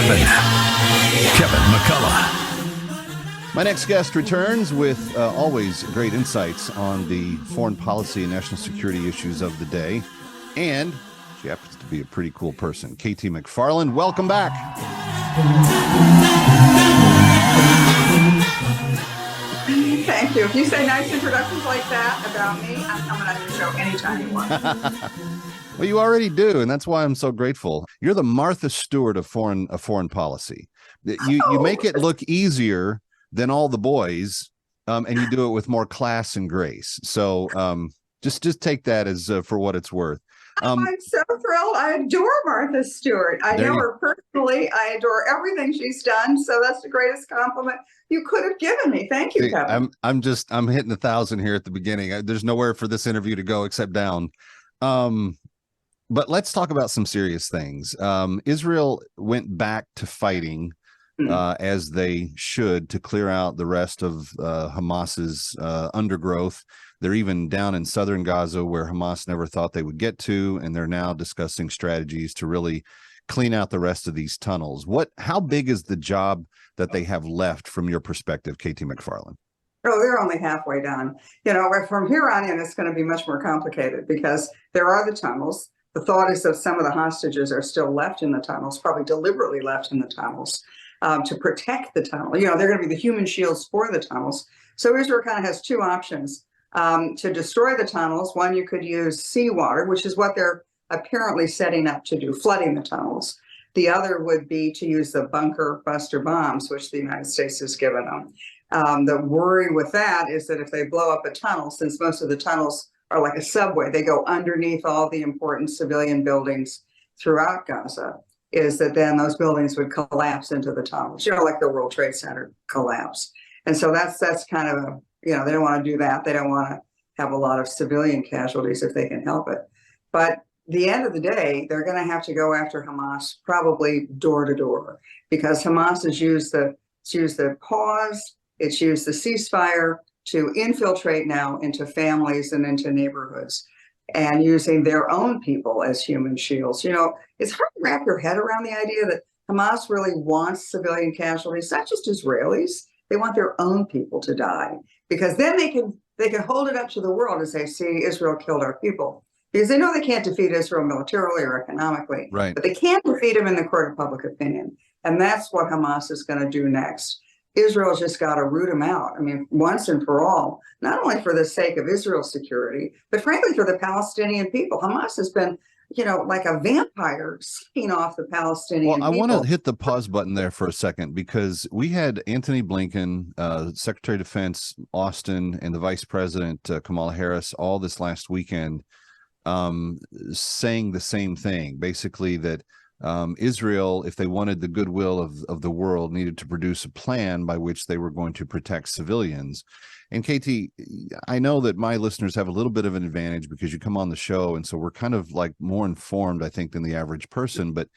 Kevin McCullough. My next guest returns with always great insights on the foreign policy and national security issues of the day. And she happens to be a pretty cool person. KT McFarland, welcome back. Thank you. If you say nice introductions like that about me, I'm coming on your show anytime you want. Well, you already do, and that's why I'm so grateful. You're the Martha Stewart of foreign policy. You make it look easier than all the boys, and you do it with more class and grace. So just take that as for what it's worth. I'm so thrilled. I adore Martha Stewart. I know her personally. I adore everything she's done. So that's the greatest compliment you could have given me. Thank you, Kevin. I'm hitting 1,000 here at the beginning. There's nowhere for this interview to go except down. But let's talk about some serious things. Israel went back to fighting as they should to clear out the rest of Hamas's undergrowth. They're even down in southern Gaza where Hamas never thought they would get to, and they're now discussing strategies to really clean out the rest of these tunnels. How big is the job that they have left from your perspective, KT McFarland? Oh, they're only halfway done. You know, from here on in, it's going to be much more complicated because there are the tunnels. The thought is that some of the hostages are still left in the tunnels, probably deliberately left in the tunnels to protect the tunnel. You know, they're going to be the human shields for the tunnels. So Israel kind of has two options to destroy the tunnels. One, you could use seawater, which is what they're apparently setting up to do, flooding the tunnels. The other would be to use the bunker buster bombs, which the United States has given them. The worry with that is that if they blow up a tunnel, since most of the tunnels are like a subway, they go underneath all the important civilian buildings throughout Gaza, is that then those buildings would collapse into the tunnels, you know, like the World Trade Center collapse. And so that's kind of they don't want to do that. They don't want to have a lot of civilian casualties if they can help it. But the end of the day, they're going to have to go after Hamas probably door to door, because Hamas has used the pause, it's used the ceasefire to infiltrate now into families and into neighborhoods, and using their own people as human shields. You know, it's hard to wrap your head around the idea that Hamas really wants civilian casualties, not just Israelis. They want their own people to die, because then they can hold it up to the world and say, see, Israel killed our people. Because they know they can't defeat Israel militarily or economically, right? But they can defeat them in the court of public opinion. And that's what Hamas is going to do next. Israel's just got to root them out. I mean, once and for all, not only for the sake of Israel's security, but frankly for the Palestinian people. Hamas has been, like a vampire sucking off the Palestinian people. Well, I want to hit the pause button there for a second, because we had Anthony Blinken, Secretary of Defense Austin, and the Vice President Kamala Harris all this last weekend saying the same thing, basically that Israel, if they wanted the goodwill of the world, needed to produce a plan by which they were going to protect civilians. And KT, I know that my listeners have a little bit of an advantage because you come on the show, and so we're kind of like more informed, I think, than the average person. But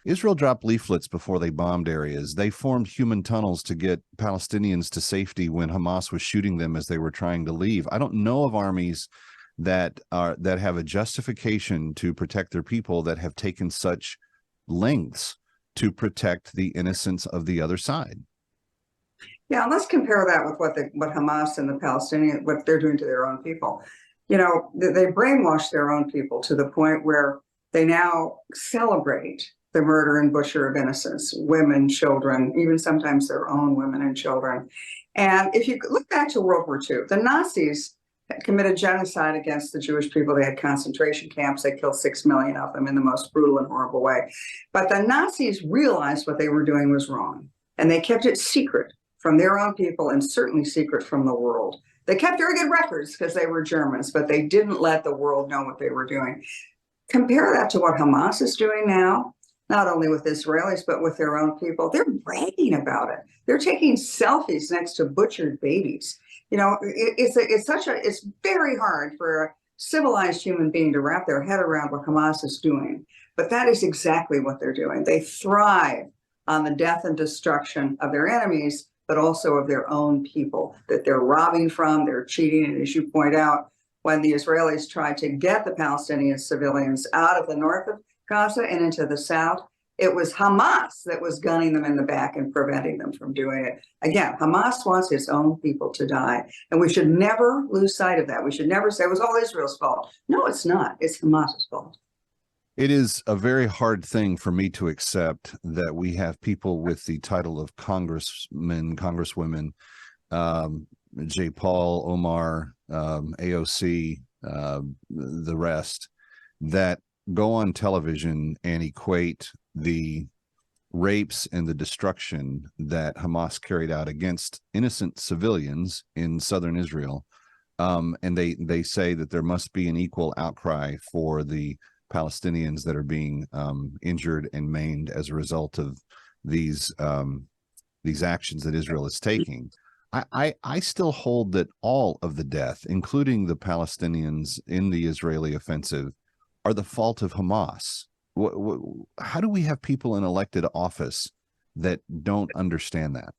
Israel dropped leaflets before they bombed areas. They formed human tunnels to get Palestinians to safety when Hamas was shooting them as they were trying to leave. I don't know of armies that have a justification to protect their people that have taken such lengths to protect the innocence of the other side. Yeah, let's compare that with what Hamas and the Palestinians, what they're doing to their own people. You know, they brainwash their own people to the point where they now celebrate the murder and butcher of innocents, women, children, even sometimes their own women and children. And if you look back to World War II, the Nazis committed genocide against the Jewish people. They had concentration camps. They killed 6 million of them in the most brutal and horrible way. But the Nazis realized what they were doing was wrong, and they kept it secret from their own people, and certainly secret from the world. They kept very good records because they were Germans, but they didn't let the world know what they were doing. Compare that to what Hamas is doing now, not only with Israelis, but with their own people. They're bragging about it. They're taking selfies next to butchered babies. You know, it's very hard for a civilized human being to wrap their head around what Hamas is doing. But that is exactly what they're doing. They thrive on the death and destruction of their enemies, but also of their own people that they're robbing from, they're cheating. And as you point out, when the Israelis tried to get the Palestinian civilians out of the north of Gaza and into the south, It was Hamas that was gunning them in the back and preventing them from doing it. Again, Hamas wants its own people to die. And we should never lose sight of that. We should never say it was all Israel's fault. No, it's not. It's Hamas's fault. It is a very hard thing for me to accept that we have people with the title of congressmen, congresswomen, J. Paul, Omar, AOC, the rest, that go on television and equate the rapes and the destruction that Hamas carried out against innocent civilians in southern Israel. And they say that there must be an equal outcry for the Palestinians that are being injured and maimed as a result of these actions that Israel is taking. I still hold that all of the death, including the Palestinians in the Israeli offensive, are the fault of Hamas. How do we have people in elected office that don't understand that?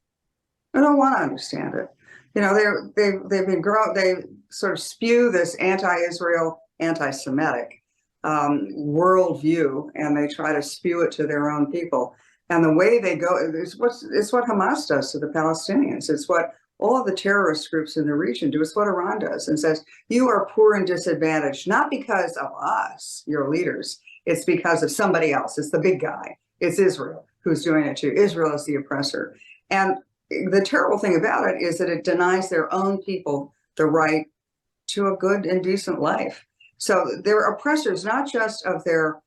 I don't want to understand it. You know, they've been they sort of spew this anti-Israel, anti-Semitic worldview, and they try to spew it to their own people. And the way they go is what Hamas does to the Palestinians. It's what all of the terrorist groups in the region do. It's what Iran does, and says, you are poor and disadvantaged, not because of us, your leaders. It's because of somebody else. It's the big guy. It's Israel who's doing it to you. Israel is the oppressor. And the terrible thing about it is that it denies their own people the right to a good and decent life. So they're oppressors, not just of their,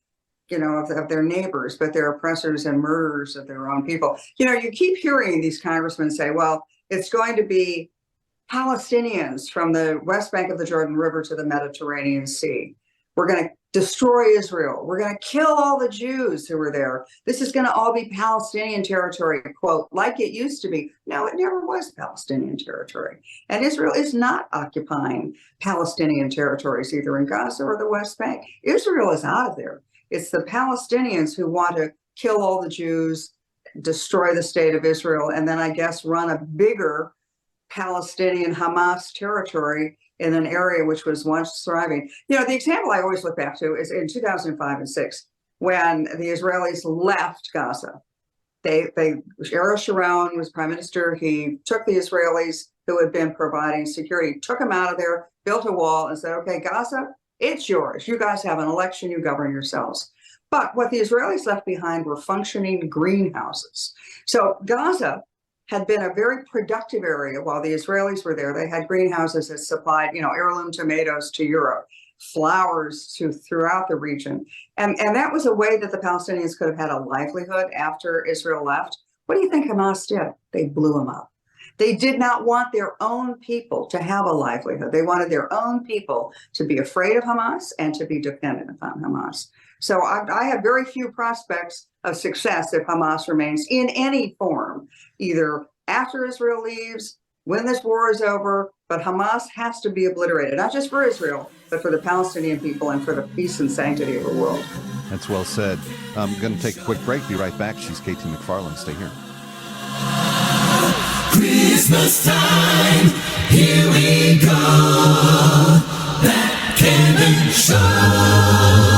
you know, of their neighbors, but they're oppressors and murderers of their own people. You know, you keep hearing these congressmen say, well, it's going to be Palestinians from the west bank of the Jordan River to the Mediterranean Sea. We're going to destroy Israel. We're going to kill all the Jews who were there. This is going to all be Palestinian territory, quote, like it used to be. No, it never was Palestinian territory. And Israel is not occupying Palestinian territories, either in Gaza or the West Bank. Israel is out of there. It's the Palestinians who want to kill all the Jews, destroy the state of Israel, and then I guess run a bigger Palestinian Hamas territory in an area which was once thriving. You know, the example I always look back to is in 2005 and 6, when the Israelis left Gaza. Ariel Sharon was prime minister. He took the Israelis who had been providing security, took them out of there, built a wall and said, okay, Gaza, it's yours. You guys have an election, you govern yourselves. But what the Israelis left behind were functioning greenhouses. So Gaza had been a very productive area while the Israelis were there. They had greenhouses that supplied, you know, heirloom tomatoes to Europe, flowers throughout the region. And that was a way that the Palestinians could have had a livelihood after Israel left. What do you think Hamas did? They blew them up. They did not want their own people to have a livelihood. They wanted their own people to be afraid of Hamas and to be dependent upon Hamas. So I have very few prospects of success if Hamas remains in any form, either after Israel leaves, when this war is over, but Hamas has to be obliterated, not just for Israel, but for the Palestinian people and for the peace and sanctity of the world. That's well said. I'm going to take a quick break. Be right back. She's KT McFarland. Stay here. Christmas time, here we go. That Cannon Show.